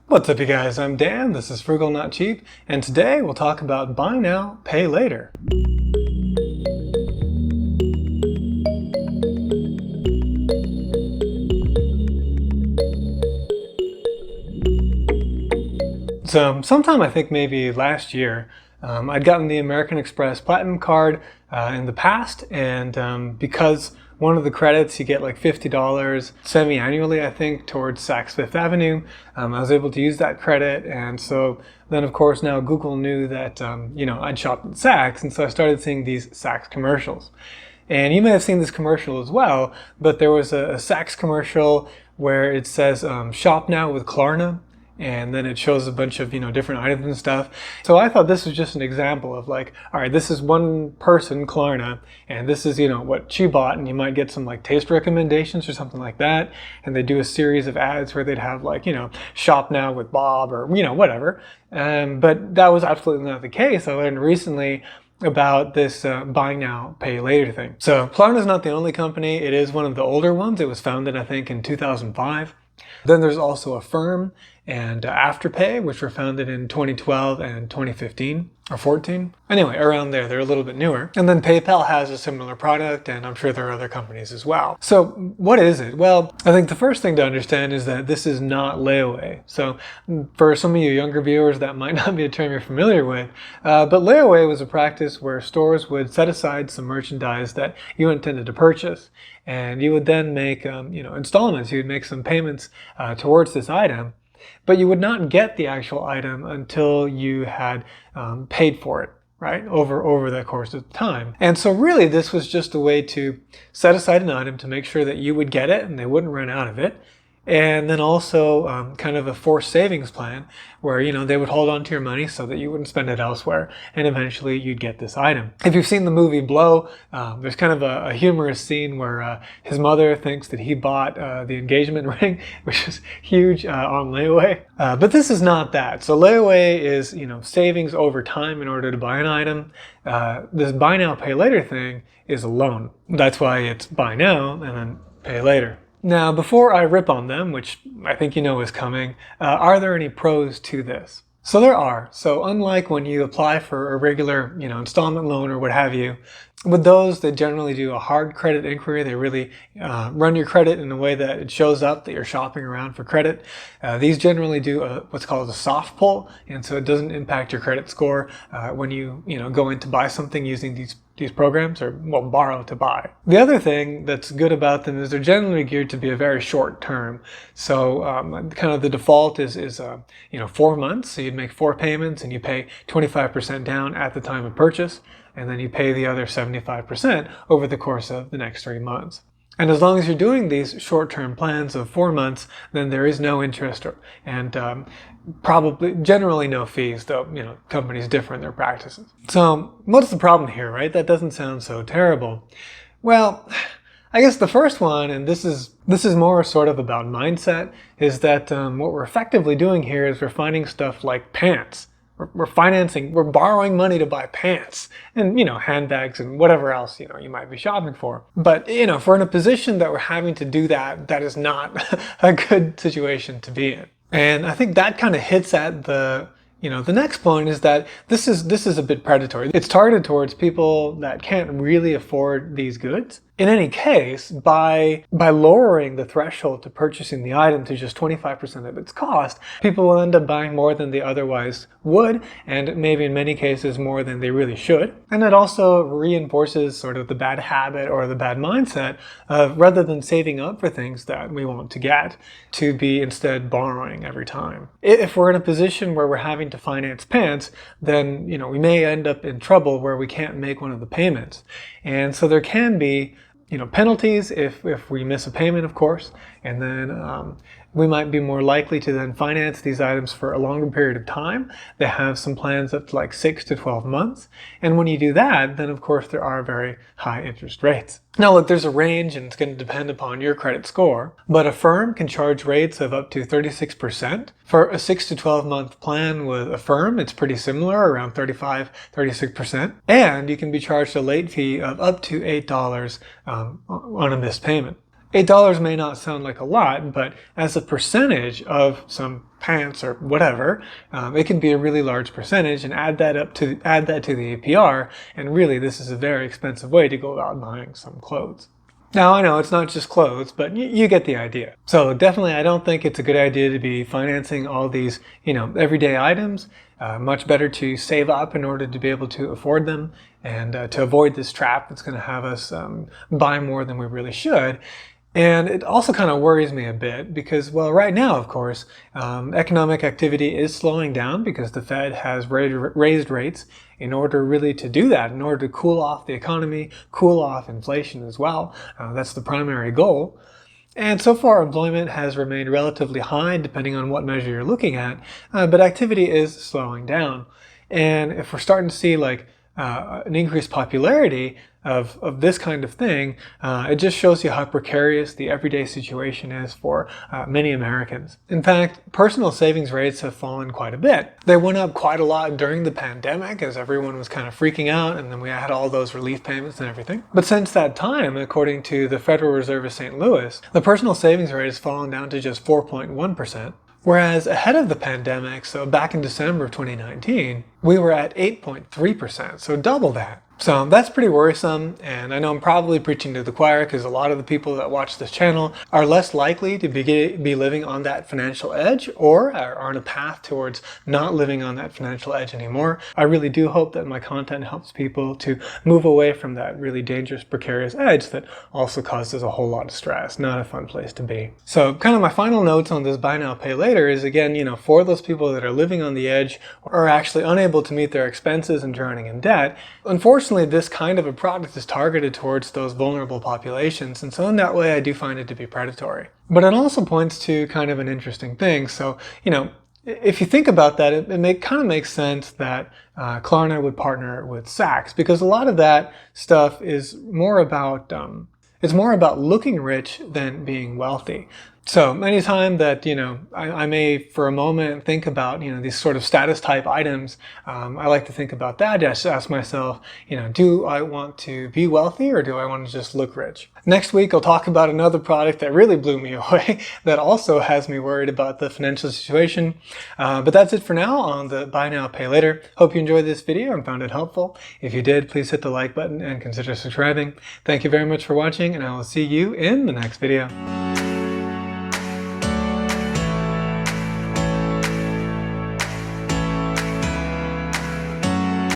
What's up, you guys? I'm Dan, this is Frugal Not Cheap, and today we'll talk about buy now, pay later. So sometime I think maybe last year, I'd gotten the American Express Platinum card in the past, and because one of the credits you get like $50 semi-annually, I think, towards Saks Fifth Avenue, I was able to use that credit, and so then of course now Google knew that I'd shopped at Saks, and so I started seeing these Saks commercials. And you may have seen this commercial as well, but there was a Saks commercial where it says shop now with Klarna. And then it shows a bunch of, different items and stuff. So I thought this was just an example of like, all right, this is one person, Klarna, and this is, what she bought, and you might get some like taste recommendations or something like that. And they do a series of ads where they'd have like, shop now with Bob or, whatever. But that was absolutely not the case. I learned recently about this buy now, pay later thing. So Klarna is not the only company. It is one of the older ones. It was founded, I think, in 2005. Then there's also Affirm and Afterpay, which were founded in 2012 and 2015 or 14. Anyway, around there, they're a little bit newer. And then PayPal has a similar product, and I'm sure there are other companies as well. So what is it? Well, I think the first thing to understand is that this is not layaway. So for some of you younger viewers, that might not be a term you're familiar with, but layaway was a practice where stores would set aside some merchandise that you intended to purchase. And you would then make, installments. You would make some payments towards this item, but you would not get the actual item until you had paid for it, right, over the course of time. And so really this was just a way to set aside an item to make sure that you would get it and they wouldn't run out of it. And then also kind of a forced savings plan where, they would hold on to your money so that you wouldn't spend it elsewhere, and eventually you'd get this item. If you've seen the movie Blow, there's kind of a humorous scene where his mother thinks that he bought the engagement ring, which is huge, on layaway. But this is not that. So layaway is, savings over time in order to buy an item. This buy now, pay later thing is a loan. That's why it's buy now and then pay later. Now, before I rip on them, which I think is coming, are there any pros to this? So there are. So unlike when you apply for a regular, installment loan or what have you, with those, they generally do a hard credit inquiry. They really run your credit in a way that it shows up that you're shopping around for credit. These generally do what's called a soft pull, and so it doesn't impact your credit score when you go in to buy something using these programs, or borrow to buy. The other thing that's good about them is they're generally geared to be a very short term. So kind of the default is 4 months. So you'd make 4 payments and you pay 25% down at the time of purchase, and then you pay the other 75% over the course of the next 3 months. And as long as you're doing these short-term plans of 4 months, then there is no interest and probably generally no fees, though companies differ in their practices. So what's the problem here, right? That doesn't sound so terrible. Well, I guess the first one, and this is more sort of about mindset, is that what we're effectively doing here is we're finding stuff like pants. We're borrowing money to buy pants and, handbags and whatever else, you might be shopping for. But, if we're in a position that we're having to do that, that is not a good situation to be in. And I think that kind of hits at the next point, is that this is a bit predatory. It's targeted towards people that can't really afford these goods. In any case, by lowering the threshold to purchasing the item to just 25% of its cost, people will end up buying more than they otherwise would, and maybe in many cases more than they really should. And it also reinforces sort of the bad habit or the bad mindset of, rather than saving up for things that we want to get, to be instead borrowing every time. If we're in a position where we're having to finance pants, then we may end up in trouble where we can't make one of the payments. And so there can be penalties if we miss a payment, of course, and then we might be more likely to then finance these items for a longer period of time. They have some plans up to like 6 to 12 months. And when you do that, then of course there are very high interest rates. Now look, there's a range and it's going to depend upon your credit score, but Affirm can charge rates of up to 36%. For a 6 to 12 month plan with Affirm, it's pretty similar, around 35-36%. And you can be charged a late fee of up to $8 on a missed payment. $8 may not sound like a lot, but as a percentage of some pants or whatever, it can be a really large percentage, and add that to the APR, and really this is a very expensive way to go about buying some clothes. Now, I know it's not just clothes, but you get the idea. So definitely, I don't think it's a good idea to be financing all these, everyday items. Much better to save up in order to be able to afford them, and to avoid this trap that's going to have us buy more than we really should. And it also kind of worries me a bit because, well, right now, of course, economic activity is slowing down because the Fed has raised rates in order really to do that, in order to cool off the economy, cool off inflation as well. That's the primary goal. And so far, employment has remained relatively high, depending on what measure you're looking at, but activity is slowing down. And if we're starting to see an increased popularity of this kind of thing, it just shows you how precarious the everyday situation is for many Americans. In fact, personal savings rates have fallen quite a bit. They went up quite a lot during the pandemic as everyone was kind of freaking out, and then we had all those relief payments and everything. But since that time, according to the Federal Reserve of St. Louis, the personal savings rate has fallen down to just 4.1%. Whereas ahead of the pandemic, so back in December of 2019, we were at 8.3%, so double that. So that's pretty worrisome, and I know I'm probably preaching to the choir because a lot of the people that watch this channel are less likely to be living on that financial edge, or are on a path towards not living on that financial edge anymore. I really do hope that my content helps people to move away from that really dangerous, precarious edge that also causes a whole lot of stress. Not a fun place to be. So kind of my final notes on this buy now, pay later is, again, for those people that are living on the edge or are actually unable to meet their expenses and drowning in debt, unfortunately, this kind of a product is targeted towards those vulnerable populations, and so in that way I do find it to be predatory. But it also points to kind of an interesting thing. So, if you think about that, it kind of makes sense that Klarna would partner with Saks, because a lot of that stuff is more about looking rich than being wealthy. So anytime that, I may for a moment think about, these sort of status type items, I like to think about that. Just ask myself, do I want to be wealthy or do I want to just look rich? Next week, I'll talk about another product that really blew me away that also has me worried about the financial situation. But that's it for now on the Buy Now, Pay Later. Hope you enjoyed this video and found it helpful. If you did, please hit the like button and consider subscribing. Thank you very much for watching, and I will see you in the next video.